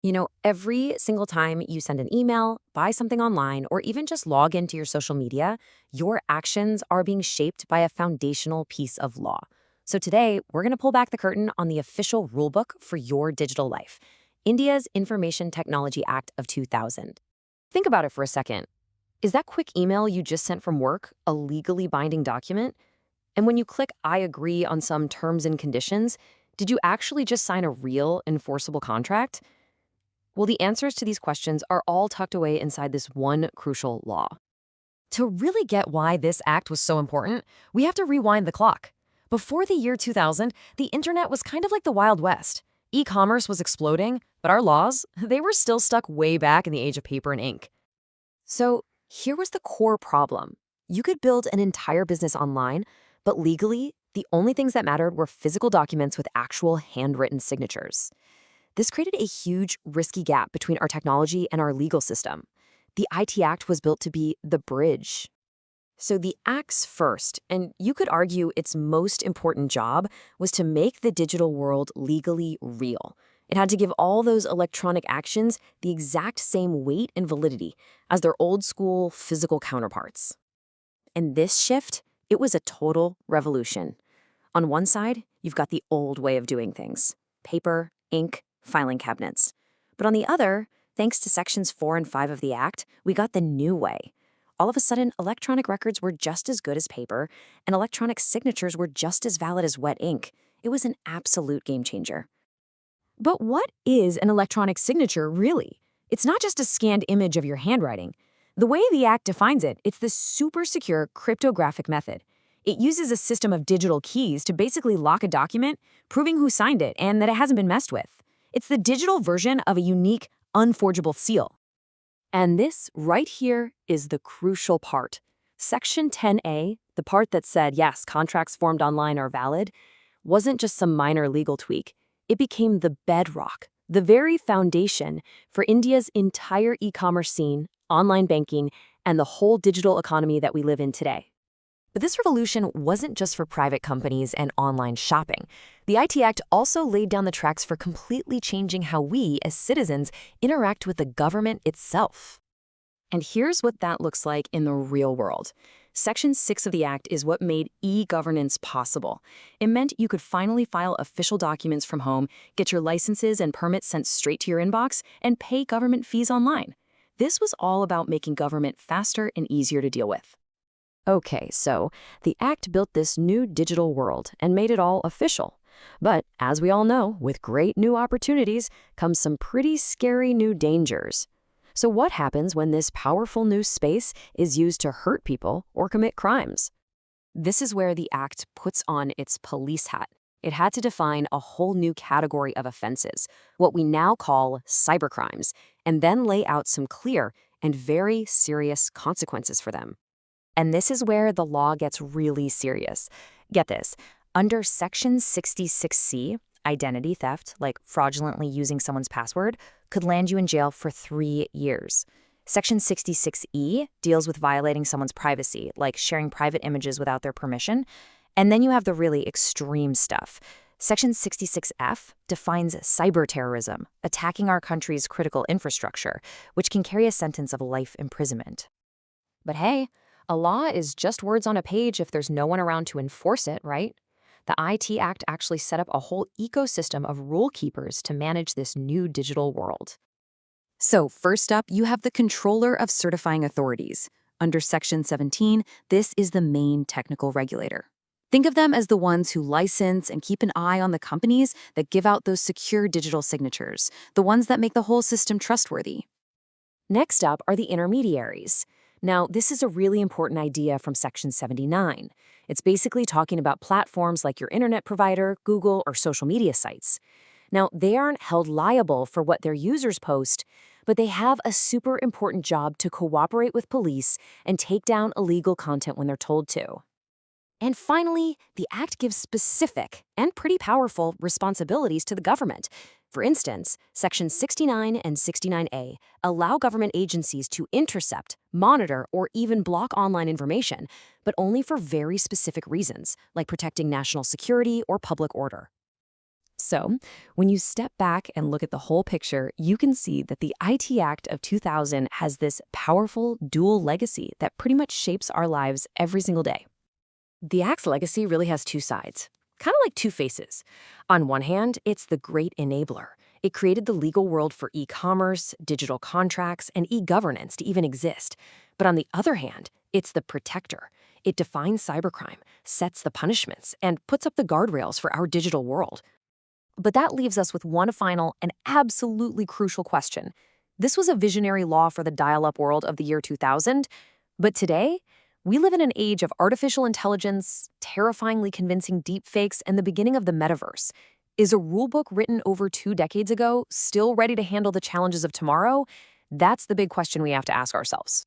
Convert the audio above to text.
Every single time you send an email, buy something online, or even just log into your social media, your actions are being shaped by a foundational piece of law. So today, we're going to pull back the curtain on the official rulebook for your digital life, India's Information Technology Act of 2000. Think about it for a second. Is that quick email you just sent from work a legally binding document? And when you click I agree on some terms and conditions, did you actually just sign a real enforceable contract? Well, the answers to these questions are all tucked away inside this one crucial law. To really get why this act was so important, we have to rewind the clock. Before the year 2000, the internet was kind of like the Wild West. E-commerce was exploding, but our laws, they were still stuck way back in the age of paper and ink. So here was the core problem. You could build an entire business online, but legally, the only things that mattered were physical documents with actual handwritten signatures. This created a huge, risky gap between our technology and our legal system. The IT Act was built to be the bridge. So the Act's first, and you could argue its most important job, was to make the digital world legally real. It had to give all those electronic actions the exact same weight and validity as their old-school physical counterparts. And this shift, it was a total revolution. On one side, you've got the old way of doing things: paper, ink, filing cabinets. But on the other, thanks to Sections 4 and 5 of the Act, we got the new way. All of a sudden, electronic records were just as good as paper, and electronic signatures were just as valid as wet ink. It was an absolute game changer. But what is an electronic signature, really? It's not just a scanned image of your handwriting. The way the Act defines it, it's the super secure cryptographic method. It uses a system of digital keys to basically lock a document, proving who signed it and that it hasn't been messed with. It's the digital version of a unique, unforgeable seal. And this right here is the crucial part. Section 10A, the part that said, yes, contracts formed online are valid, wasn't just some minor legal tweak. It became the bedrock, the very foundation for India's entire e-commerce scene, online banking, and the whole digital economy that we live in today. But this revolution wasn't just for private companies and online shopping. The IT Act also laid down the tracks for completely changing how we, as citizens, interact with the government itself. And here's what that looks like in the real world. Section 6 of the Act is what made e-governance possible. It meant you could finally file official documents from home, get your licenses and permits sent straight to your inbox, and pay government fees online. This was all about making government faster and easier to deal with. Okay, so the Act built this new digital world and made it all official. But as we all know, with great new opportunities comes some pretty scary new dangers. So what happens when this powerful new space is used to hurt people or commit crimes? This is where the Act puts on its police hat. It had to define a whole new category of offenses, what we now call cybercrimes, and then lay out some clear and very serious consequences for them. And this is where the law gets really serious. Get this. Under Section 66C, identity theft, like fraudulently using someone's password, could land you in jail for 3 years. Section 66E deals with violating someone's privacy, like sharing private images without their permission. And then you have the really extreme stuff. Section 66F defines cyber terrorism, attacking our country's critical infrastructure, which can carry a sentence of life imprisonment. But hey, a law is just words on a page if there's no one around to enforce it, right? The IT Act actually set up a whole ecosystem of rule keepers to manage this new digital world. So first up, you have the Controller of Certifying Authorities. Under Section 17, this is the main technical regulator. Think of them as the ones who license and keep an eye on the companies that give out those secure digital signatures, the ones that make the whole system trustworthy. Next up are the intermediaries. Now, this is a really important idea from Section 79. It's basically talking about platforms like your internet provider, Google, or social media sites. Now, they aren't held liable for what their users post, but they have a super important job to cooperate with police and take down illegal content when they're told to. And finally, the Act gives specific and pretty powerful responsibilities to the government. For instance, Sections 69 and 69A allow government agencies to intercept, monitor, or even block online information, but only for very specific reasons, like protecting national security or public order. So, when you step back and look at the whole picture, you can see that the IT Act of 2000 has this powerful dual legacy that pretty much shapes our lives every single day. The Act's legacy really has two sides, kind of like two faces. On one hand, it's the great enabler. It created the legal world for e-commerce, digital contracts, and e-governance to even exist. But on the other hand, it's the protector. It defines cybercrime, sets the punishments, and puts up the guardrails for our digital world. But that leaves us with one final and absolutely crucial question. This was a visionary law for the dial-up world of the year 2000, but today, we live in an age of artificial intelligence, terrifyingly convincing deepfakes, and the beginning of the metaverse. Is a rulebook written over 2 decades ago still ready to handle the challenges of tomorrow? That's the big question we have to ask ourselves.